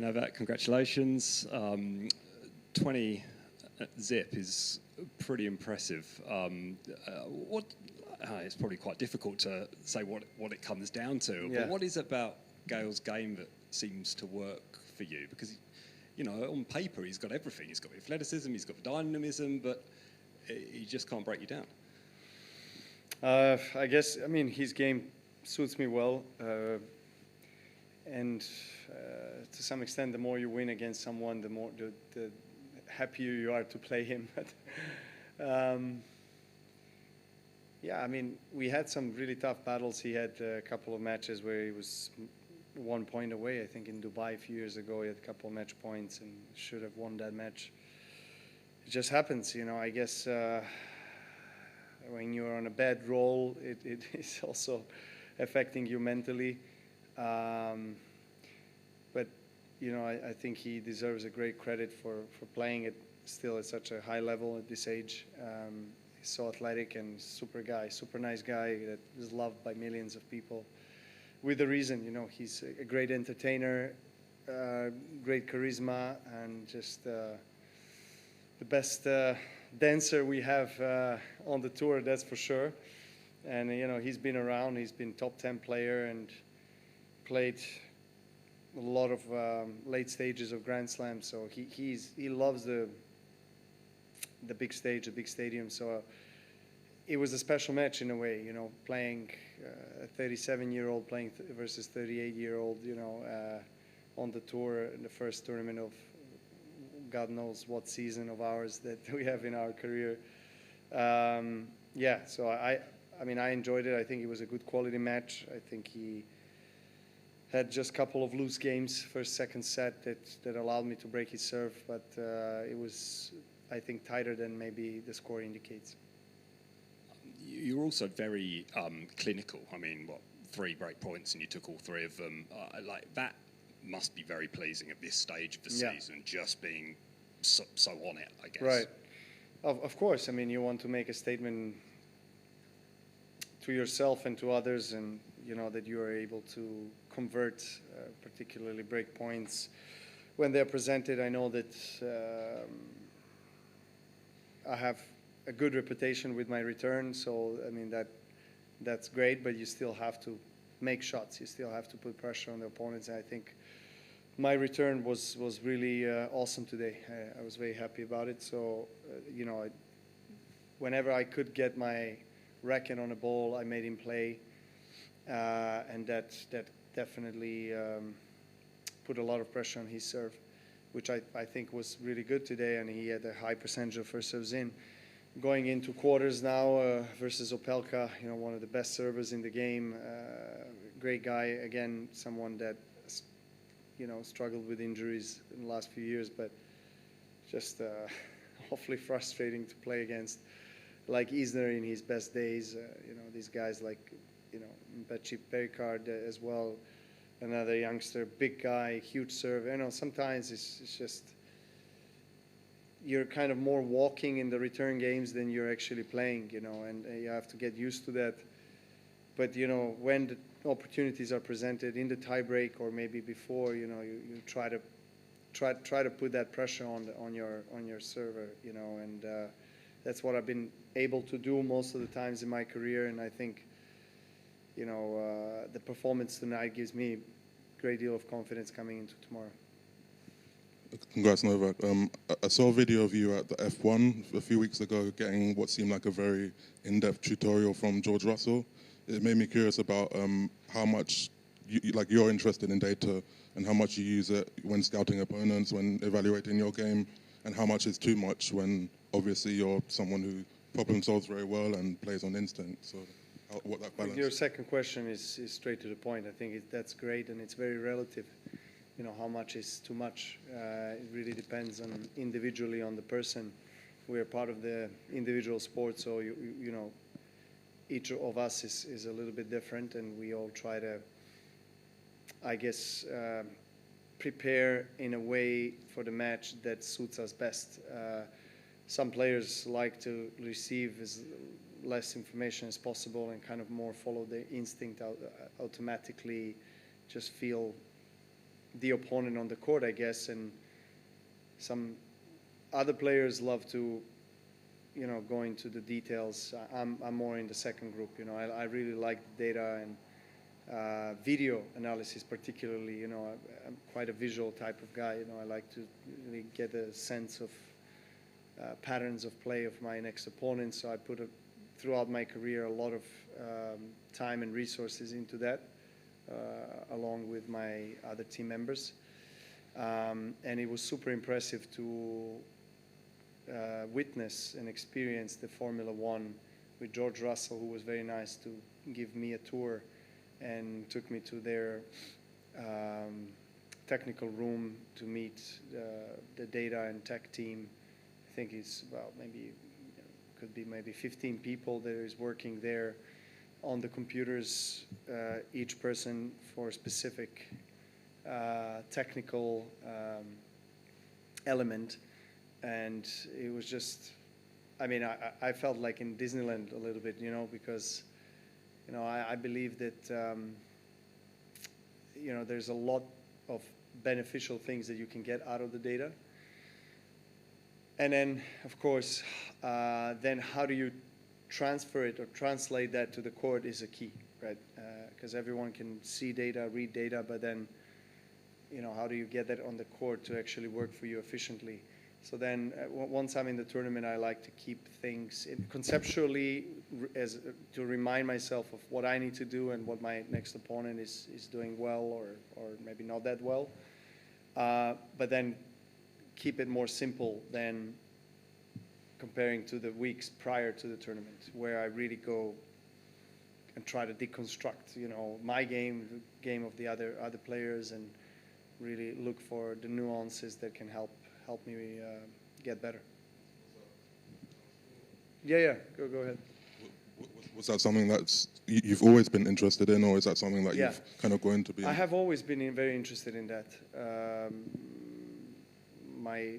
Novak, congratulations. 20 zip is pretty impressive. It's probably quite difficult to say what it comes down to, Yeah. but what is it about Gael's game that seems to work for you? Because, you know, on paper he's got everything. He's got the athleticism, he's got the dynamism, but he just can't break you down. I guess, I mean, his game suits me well. And to some extent, the more you win against someone, the happier you are to play him. Yeah, I mean, we had some really tough battles. He had a couple of matches where he was 1 point away. I think in Dubai a few years ago, he had a couple of match points and should have won that match. It just happens, you know. I guess when you're on a bad roll, it is also affecting you mentally. But, you know, I think he deserves a great credit for playing it still at such a high level at this age. He's so athletic and super nice guy that is loved by millions of people with a reason. You know, he's a great entertainer, great charisma, and just the best dancer we have on the tour, that's for sure. And, you know, he's been around, he's been top 10 player and played a lot of late stages of Grand Slam. So he loves the big stage, the big stadium. So it was a special match in a way, you know, playing a 37-year-old playing versus 38-year-old, you know, on the tour in the first tournament of God knows what season of ours that we have in our career. Yeah, so I mean, I enjoyed it. I think it was a good quality match. I think he had just a couple of loose games, first, second set that allowed me to break his serve, but it was, I think, tighter than maybe the score indicates. You're also very clinical. I mean, 3 break points and you took all 3 of them. Like that must be very pleasing at this stage of the season, just being so on it, I guess. Right. Of course. I mean, you want to make a statement to yourself and to others, and you know that you are able to convert, particularly break points when they're presented. I know that I have a good reputation with my return, so I mean that's great, but you still have to make shots. You still have to put pressure on the opponents, and I think my return was really awesome today. I was very happy about it. So you know, whenever I could get my racket on a ball, I made him play, and that definitely put a lot of pressure on his serve, which I think was really good today, and he had a high percentage of first serves in. Going into quarters now versus Opelka, you know, one of the best servers in the game, great guy, again, someone that, you know, struggled with injuries in the last few years, but just awfully frustrating to play against, like Isner in his best days, you know, these guys like, you know, Betsy Pericard as well, another youngster, big guy, huge serve. You know, sometimes it's just, you're kind of more walking in the return games than you're actually playing, you know, and you have to get used to that. But, you know, when the opportunities are presented in the tiebreak or maybe before, you know, you try to put that pressure on your server, you know, and that's what I've been able to do most of the times in my career. And I think, you know, the performance tonight gives me a great deal of confidence coming into tomorrow. Congrats, Novak. I saw a video of you at the F1 a few weeks ago getting what seemed like a very in-depth tutorial from George Russell. It made me curious about how much you're interested in data and how much you use it when scouting opponents, when evaluating your game, and how much is too much when obviously you're someone who problem solves very well and plays on instinct. So what that balance? Your second question is straight to the point. I think that's great, and it's very relative. You know, how much is too much? It really depends on individually on the person. We're part of the individual sport, so you know, each of us is a little bit different, and we all try to, I guess, prepare in a way for the match that suits us best. Some players like to receive as less information as possible and kind of more follow the instinct automatically, just feel the opponent on the court, I guess, and some other players love to, you know, go into the details. I'm more in the second group. You know, I really like the data and video analysis, particularly. You know, I'm quite a visual type of guy. You know, I like to really get a sense of patterns of play of my next opponent. So I put throughout my career a lot of time and resources into that, along with my other team members. And it was super impressive to witness and experience the Formula One with George Russell, who was very nice to give me a tour and took me to their technical room to meet the data and tech team. I think it's about maybe, could be maybe 15 people that is working there on the computers, each person for a specific technical element. And it was just, I mean, I felt like in Disneyland a little bit, you know, because, you know, I believe that, you know, there's a lot of beneficial things that you can get out of the data. And then, of course, then how do you transfer it or translate that to the court is a key, right? Because everyone can see data, read data, but then, you know, how do you get that on the court to actually work for you efficiently? So then, once I'm in the tournament, I like to keep things conceptually to remind myself of what I need to do and what my next opponent is doing well or maybe not that well. But then keep it more simple than comparing to the weeks prior to the tournament, where I really go and try to deconstruct, you know, my game, the game of the other players, and really look for the nuances that can help me get better. Yeah, go ahead. Was that something that you've always been interested in, or is that something that you've kind of grown to be? I have always been very interested in that. My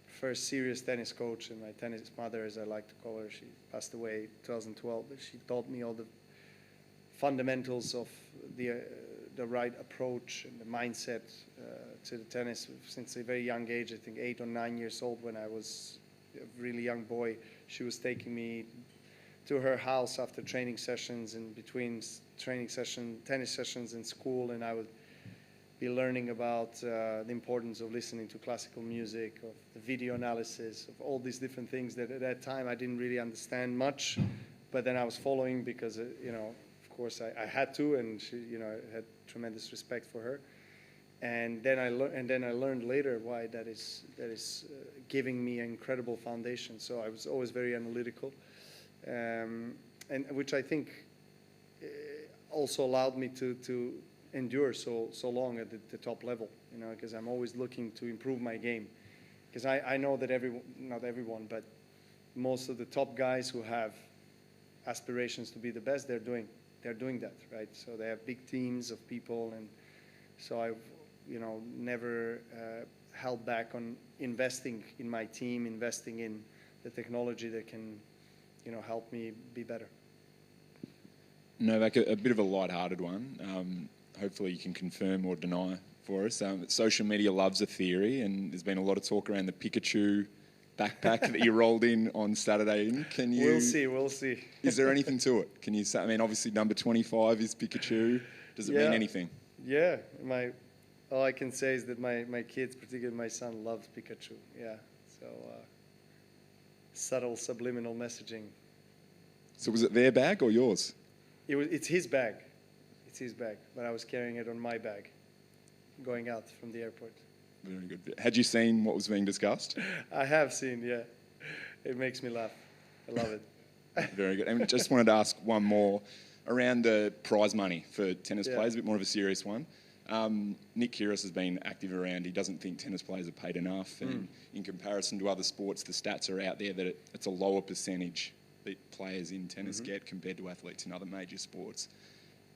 first serious tennis coach and my tennis mother, as I like to call her, she passed away in 2012, but she taught me all the fundamentals of the right approach and the mindset to the tennis since a very young age. I think 8 or 9 years old, when I was a really young boy, she was taking me to her house after training sessions and between training session, tennis sessions in school, and I would be learning about the importance of listening to classical music, of the video analysis, of all these different things that at that time I didn't really understand much, but then I was following because, you know, of course I had to, and she, you know, I had tremendous respect for her. And then I learned later why that is giving me an incredible foundation. So I was always very analytical, and which I think also allowed me to endure so long at the top level. You know, because I'm always looking to improve my game. Because I know that not everyone, but most of the top guys who have aspirations to be the best, they're doing that, right? So they have big teams of people, and so I've, you know, never held back on investing in my team, investing in the technology that can, you know, help me be better. Novak, a bit of a light-hearted one. Hopefully you can confirm or deny for us. Social media loves a theory, and there's been a lot of talk around the Pikachu backpack that you rolled in on Saturday. Can you? We'll see. Is there anything to it? Can you say? I mean, obviously number 25 is Pikachu. Does it mean anything? Yeah, all I can say is that my kids, particularly my son, loves Pikachu. Yeah, so subtle subliminal messaging. So was it their bag or yours? It's his bag. It's his bag, but I was carrying it on my bag, going out from the airport. Very good. Had you seen what was being discussed? I have seen, yeah. It makes me laugh. I love it. Very good. And just wanted to ask one more around the prize money for tennis players, a bit more of a serious one. Nick Kyrgios has been active around. He doesn't think tennis players are paid enough. And in comparison to other sports, the stats are out there that it's a lower percentage that players in tennis get compared to athletes in other major sports.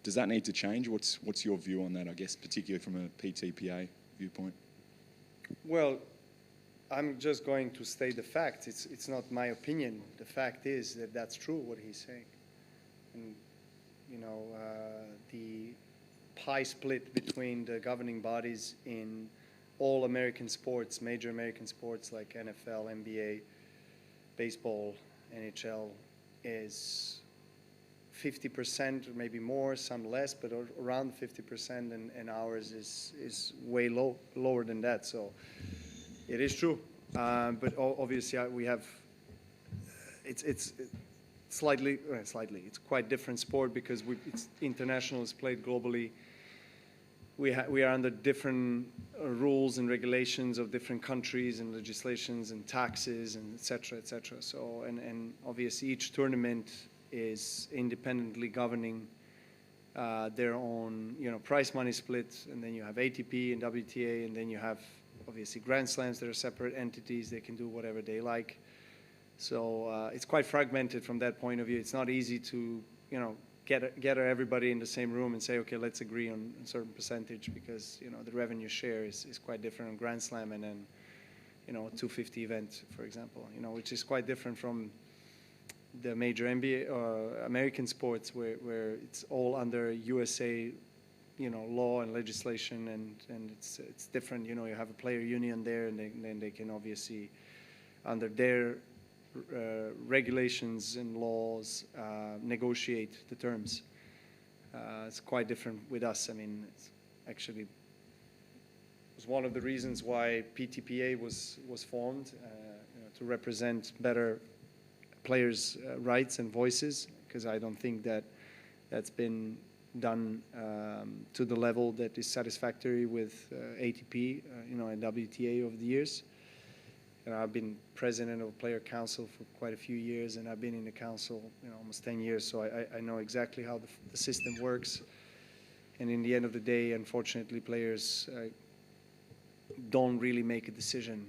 Does that need to change? What's your view on that, I guess, particularly from a PTPA viewpoint? Well, I'm just going to state the facts. It's not my opinion. The fact is that that's true, what he's saying. And, you know, pie split between the governing bodies in all American sports, major American sports like NFL, NBA, baseball, NHL, is 50% or maybe more, some less, but around 50%, and ours is way lower than that. So it is true, but obviously we have it's slightly it's quite different sport because it's international, it's played globally. We are under different rules and regulations of different countries and legislations and taxes and et cetera, et cetera. So and obviously each tournament is independently governing their own, prize money split, and then you have ATP and WTA, and then you have obviously Grand Slams that are separate entities. They can do whatever they like. So it's quite fragmented from that point of view. It's not easy to, gather everybody in the same room and say, okay, let's agree on a certain percentage, because, the revenue share is quite different on Grand Slam and then, a 250 event, for example, which is quite different from the major NBA or American sports where it's all under USA, law and legislation, and it's different. You have a player union there, and then they can obviously, under their regulations and laws, negotiate the terms. It's quite different with us. I mean, it's actually was one of the reasons why PTPA was formed, to represent better players' rights and voices, because I don't think that's been done to the level that is satisfactory with ATP, and WTA over the years. I've been president of Player Council for quite a few years, and I've been in the council, almost 10 years, so I know exactly how the system works. And in the end of the day, unfortunately, players don't really make a decision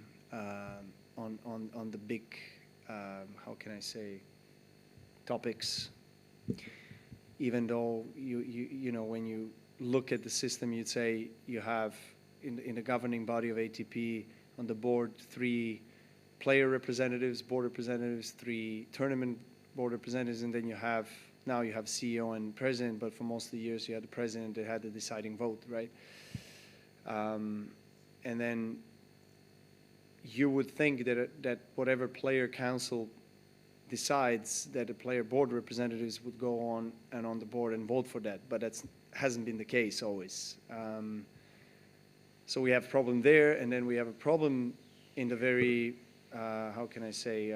on the big, how can I say, topics. Even though when you look at the system, you'd say you have in the governing body of ATP on the board 3 player representatives, board representatives, 3 tournament board representatives, and then now you have CEO and president, but for most of the years you had the president that had the deciding vote, right? And then you would think that whatever player council decides, that the player board representatives would go on the board and vote for that, but that hasn't been the case always. So we have a problem there, and then we have a problem in the very, how can I say,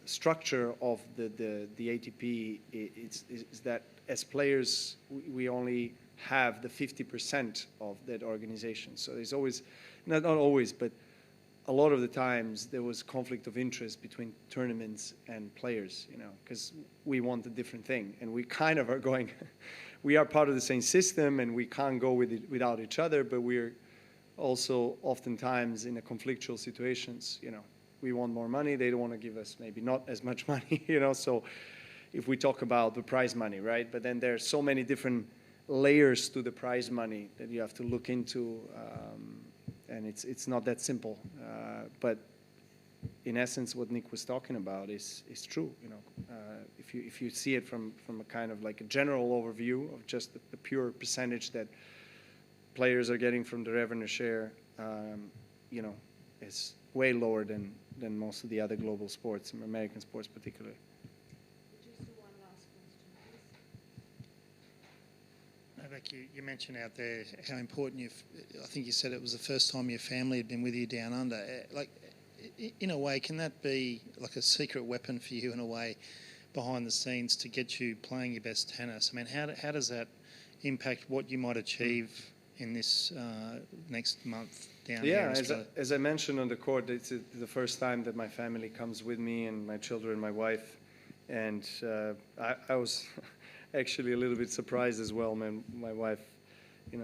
structure of the ATP. Is that as players, we only have the 50% of that organization. So there's always, not always, but a lot of the times there was conflict of interest between tournaments and players, because we want a different thing, and we kind of are going, we are part of the same system, and we can't go without each other, but we're also oftentimes in a conflictual situations. We want more money, they don't want to give us maybe not as much money, so if we talk about the prize money, right? But then there's so many different layers to the prize money that you have to look into, and it's not that simple. But in essence, what Nick was talking about is true. If you see it from a kind of like a general overview of just the pure percentage that players are getting from the revenue share, is way lower than most of the other global sports, American sports particularly. Just one last question, please. Novak, you mentioned out there how important I think you said it was the first time your family had been with you down under. Like, in a way, can that be like a secret weapon for you in a way behind the scenes to get you playing your best tennis? I mean, how does that impact what you might achieve in this next month down here in Australia? As I mentioned on the court, it's the first time that my family comes with me, and my children, my wife, and I was actually a little bit surprised as well. My wife,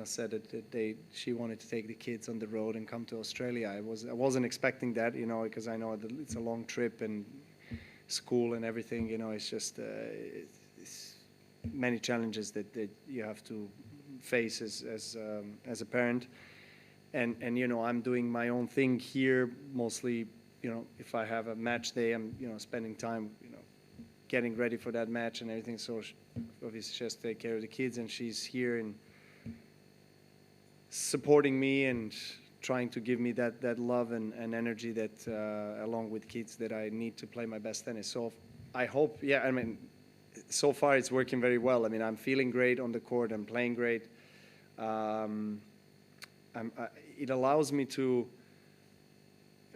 said that she wanted to take the kids on the road and come to Australia. I wasn't expecting that, because I know that it's a long trip and school and everything. It's just it's many challenges that you have to face as a parent, and I'm doing my own thing here mostly. If I have a match day, I'm spending time getting ready for that match and everything. So obviously she has to take care of the kids, and she's here supporting me and trying to give me that love and energy that, along with kids, that I need to play my best tennis. So I hope, yeah, I mean, so far it's working very well. I mean, I'm feeling great on the court. I'm playing great. It allows me to,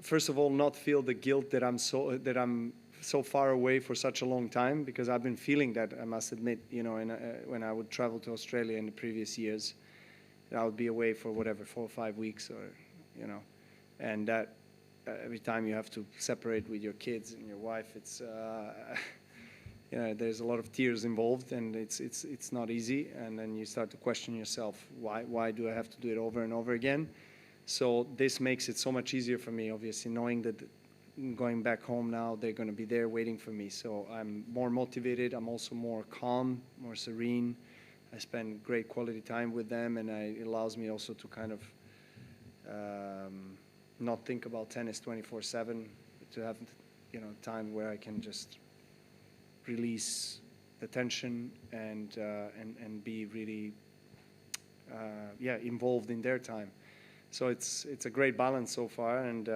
first of all, not feel the guilt that I'm so far away for such a long time, because I've been feeling that, I must admit, you know, when I would travel to Australia in the previous years, I would be away for whatever, 4 or 5 weeks, or, you know, and that every time you have to separate with your kids and your wife, it's, you know, there's a lot of tears involved, and it's not easy, and then you start to question yourself, why do I have to do it over and over again? So this makes it so much easier for me, obviously, knowing that going back home now, they're going to be there waiting for me. So I'm more motivated. I'm also more calm, more serene. I spend great quality time with them, and it allows me also to kind of not think about tennis 24/7, to have, you know, time where I can just release the tension and be really involved in their time. So it's a great balance so far, and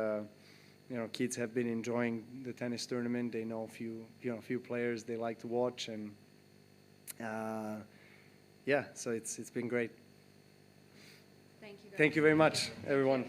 you know, kids have been enjoying the tennis tournament. They know a few players they like to watch, and yeah, so it's been great. Thank you. Thank you very much, everyone.